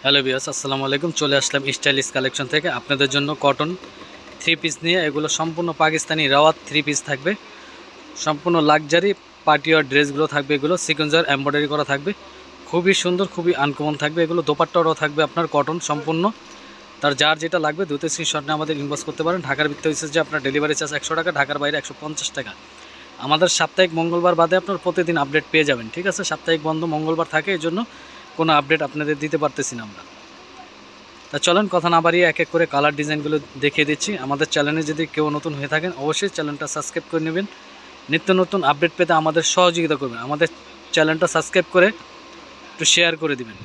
Hello viewers, আসসালামু আলাইকুম। চলে আসলাম স্টাইলিশ কালেকশন থেকে আপনাদের জন্য কটন থ্রি পিস নিয়ে। এগুলো সম্পূর্ণ পাকিস্তানি রাওয়াত থ্রি পিস থাকবে, সম্পূর্ণ লাক্সারি পার্টিওয়ার ড্রেসগুলো থাকবে। এগুলো সিকোয়েন্সার এমব্রয়ডারি করা থাকবে, খুবই সুন্দর, খুবই আনকমন থাকবে। এগুলো দোপাট্টাও থাকবে আপনার কটন সম্পূর্ণ। তার যার যেটা লাগবে দ্রুত স্ক্রিনশট নিয়ে আমাদের ইনবক্স করতে পারেন। ঢাকার ভিতরে হচ্ছে যে আপনার ডেলিভারি চার্জ 100 টাকা, ঢাকার বাইরে 150 টাকা। আমাদের সাপ্তাহিক মঙ্গলবার বাদে আপনার প্রতিদিন আপডেট পেয়ে যাবেন, ঠিক আছে? সাপ্তাহিক বন্ধ মঙ্গলবার থাকে, এই জন্য কোনো আপডেট আপনাদের দিতে পারতেছি না আমরা। তা চলেন কথা না বাড়িয়ে এক এক করে কালার ডিজাইনগুলো দেখিয়ে দিচ্ছি। আমাদের চ্যানেলে যদি কেউ নতুন হয়ে থাকেন অবশ্যই চ্যানেলটা সাবস্ক্রাইব করে নেবেন। নিত্য নতুন আপডেট পেতে আমাদের সহযোগিতা করবেন। আমাদের চ্যানেলটা সাবস্ক্রাইব করে একটু শেয়ার করে দিবেন।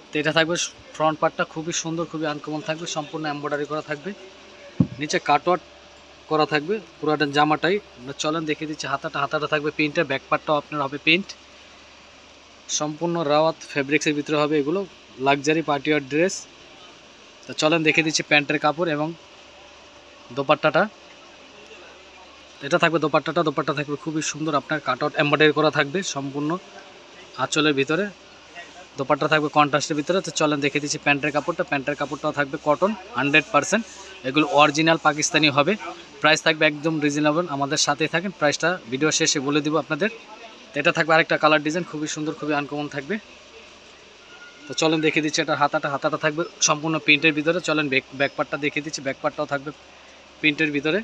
তো এটা থাকবে ফ্রন্ট পার্টটা খুবই সুন্দর, খুবই আনকমন থাকবে, সম্পূর্ণ এমব্রয়ডারি করা থাকবে, নিচে কাটওয়ার্ক করা থাকবে পুরাটা জামাটাই। আমরা চলেন দেখিয়ে দিচ্ছি হাতাটা থাকবে প্রিন্টের, ব্যাক পার্টটাও আপনার হবে প্রিন্ট, সম্পূর্ণ রাওয়াত ফেব্রিক্সের ভিতরে হবে। এগুলো লাক্সারি পার্টিওয়ার ড্রেস। তো চলেন দেখে দিচ্ছি প্যান্টের কাপড় এবং দোপাট্টাটা। এটা থাকবে দোপাট্টা থাকবে খুবই সুন্দর, আপনার কাটআউট এমব্রয়ডারি করা থাকবে সম্পূর্ণ আঁচলের ভিতরে। দোপাট্টা থাকবে কন্ট্রাস্টের ভিতরে। তো চলেন দেখে দিচ্ছি প্যান্টের কাপড়টাও থাকবে কটন 100%। এগুলো অরিজিনাল পাকিস্তানি হবে। প্রাইস থাকবে একদম রিজনেবল, আমাদের সাথেই থাকেন, প্রাইসটা ভিডিও শেষে বলে দিব আপনাদের। তো এটা থাকবে আরেকটা কালার ডিজাইন, খুবই সুন্দর, খুবই আনকমন থাকবে। তো চলেন দেখিয়ে দিচ্ছি এটা হাতাটা থাকবে সম্পূর্ণ প্রিন্টের ভিতরে। চলেন ব্যাকপার্টটা দেখিয়ে দিচ্ছি, ব্যাকপার্টটাও থাকবে প্রিন্টের ভিতরে।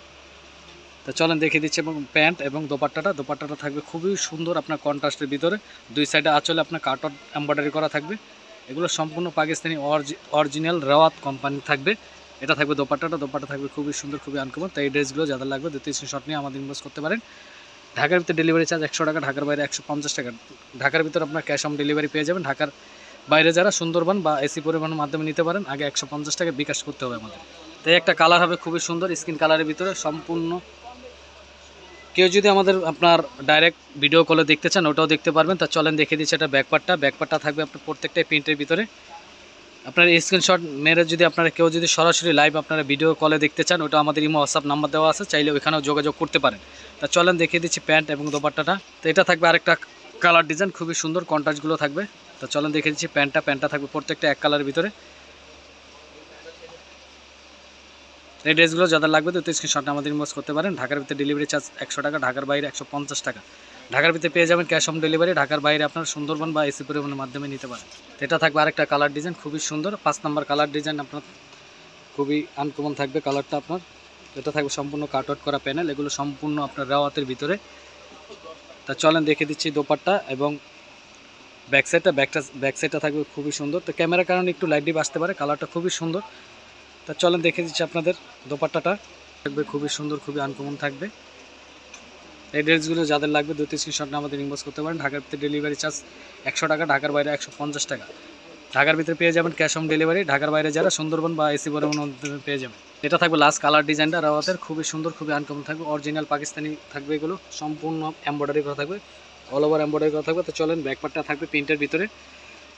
তো চলেন দেখিয়ে দিচ্ছি এবং প্যান্ট এবং দোপাট্টাটা থাকবে খুবই সুন্দর, আপনার কন্ট্রাস্টের ভিতরে। দুই সাইডে আঁচলে আপনার কাটওয়ার্ক এমব্রয়ডারি করা থাকবে। এগুলো সম্পূর্ণ পাকিস্তানি অরিজিনাল রাওয়াত কোম্পানি থাকবে। এটা থাকবে দোপাট্টা থাকবে খুবই সুন্দর, খুবই আনকমন। তো এই ড্রেসগুলো যাদের লাগবে দ্বিতীয় স্ক্রিনশট নিয়ে আমাদের ইনবক্স করতে পারেন। ঢাকার ভিতরে ডেলিভারি চার্জ 100 টাকা, ঢাকার বাইরে 150 টাকা। ঢাকার ভিতরে আপনার ক্যাশ অন ডেলিভারি পেয়ে যাবেন। ঢাকার বাইরে যারা সুন্দরবন বা এসি পরিবহনের মাধ্যমে নিতে পারেন, আগে 150 টাকা বিকাশ করতে হবে আমাদের। তাই একটা কালার হবে খুবই সুন্দর স্কিন কালারের ভিতরে সম্পূর্ণ। কেউ যদি আমাদের আপনার ডাইরেক্ট ভিডিও কলে দেখতে চান ওটাও দেখতে পারবেন। তা চলেন দেখে দিচ্ছি এটা ব্যাকপার্টটা থাকবে আপনার প্রত্যেকটাই প্রিন্টের ভিতরে। আপনার স্ক্রিনশট মেরে যদি আপনারা কেউ যদি সরাসরি লাইভ আপনারা ভিডিও কলে দেখতে চান, ওটা আমাদের ইমো হোয়াটসঅ্যাপ নাম্বার দেওয়া আছে, চাইলে ওইখানেও যোগাযোগ করতে পারেন। তা চলেন দেখিয়ে দিচ্ছি প্যান্ট এবং দোপাট্টাটা। তো এটা থাকবে আরেকটা কালার ডিজাইন, খুবই সুন্দর, কন্ট্রাস্টগুলো থাকবে। তো চলেন দেখিয়ে দিচ্ছি প্যান্টটা থাকবে প্রত্যেকটা এক কালারের ভিতরে। এই ড্রেসগুলো যাদের লাগবে তো স্ক্রিনশটটা আমাদের ইনবক্স করতে পারেন। ঢাকার ভিতরে ডেলিভারি চার্জ 100 টাকা, ঢাকার বাইরে 150 টাকা। ঢাকার ভিতরে পেয়ে যাবেন ক্যাশ অন ডেলিভারি, ঢাকার বাইরে আপনার সুন্দরবন বা এসি পরিবহনের মাধ্যমে নিতে পারেন। এটা থাকবে আরেকটা কালার ডিজাইন খুবই সুন্দর, 5 নম্বর কালার ডিজাইন, আপনার খুবই আনকমন থাকবে কালারটা আপনার। এটা থাকবে সম্পূর্ণ কাটআউট করা প্যানেল, এগুলো সম্পূর্ণ আপনার রাওয়াতের ভিতরে। তা চলেন দেখে দিচ্ছি দোপাট্টা এবং ব্যাক সাইডটা থাকবে খুবই সুন্দর। তো ক্যামেরার কারণে একটু লাইট ডিপ আসতে পারে, কালারটা খুবই সুন্দর। তা চলেন দেখে দিচ্ছি আপনাদের দোপাট্টাটা থাকবে খুবই সুন্দর, খুবই আনকমন থাকবে। এই ড্রেসগুলো যাদের লাগবে দুটি স্ক্রিনশট আমাদের ইনবক্স করতে পারেন। ঢাকার ভিতরে ডেলিভারি চার্জ 100 টাকা, ঢাকার বাইরে 150 টাকা। ঢাকার ভিতরে পেয়ে যাবেন ক্যাশ অন ডেলিভারি, ঢাকার বাইরে যারা সুন্দরবন বা এসি পরিবহন পেয়ে যাবেন। এটা থাকবে লাস্ট কালার ডিজাইনটা রাওয়াতের, খুবই সুন্দর, খুবই আনকমন থাকবে, অরিজিনাল পাকিস্তানি থাকবে। এগুলো সম্পূর্ণ এমব্রয়ডারি করা থাকবে, অল ওভার এমব্রয়ডারি করা থাকবে। তো চলেন ব্যাকপার্টটা থাকবে প্রিন্টের ভিতরে,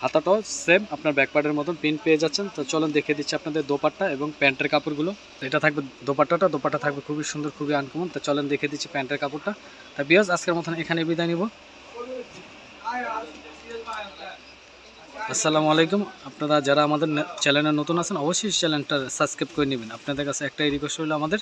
হাতাটাও সেম আপনার ব্যাকপার্টের মতন প্রিন্ট পেয়ে যাচ্ছেন। তো চলেন দেখে দিচ্ছি আপনাদের দোপাট্টা এবং প্যান্টের কাপড়গুলো। এটা থাকবে দোপাট্টা থাকবে খুবই সুন্দর, খুবই আনকমন। তো চলেন দেখে দিচ্ছি প্যান্টের কাপড়টা। তা বিয়াস আজকের মতন এখানে বিদায় নিব। আসসালামু আলাইকুম। আপনারা যারা আমাদের চ্যানেলে নতুন আছেন অবশ্যই চ্যানেলটা সাবস্ক্রাইব করে নেবেন। আপনাদের কাছে একটাই রিকোয়েস্ট হলো আমাদের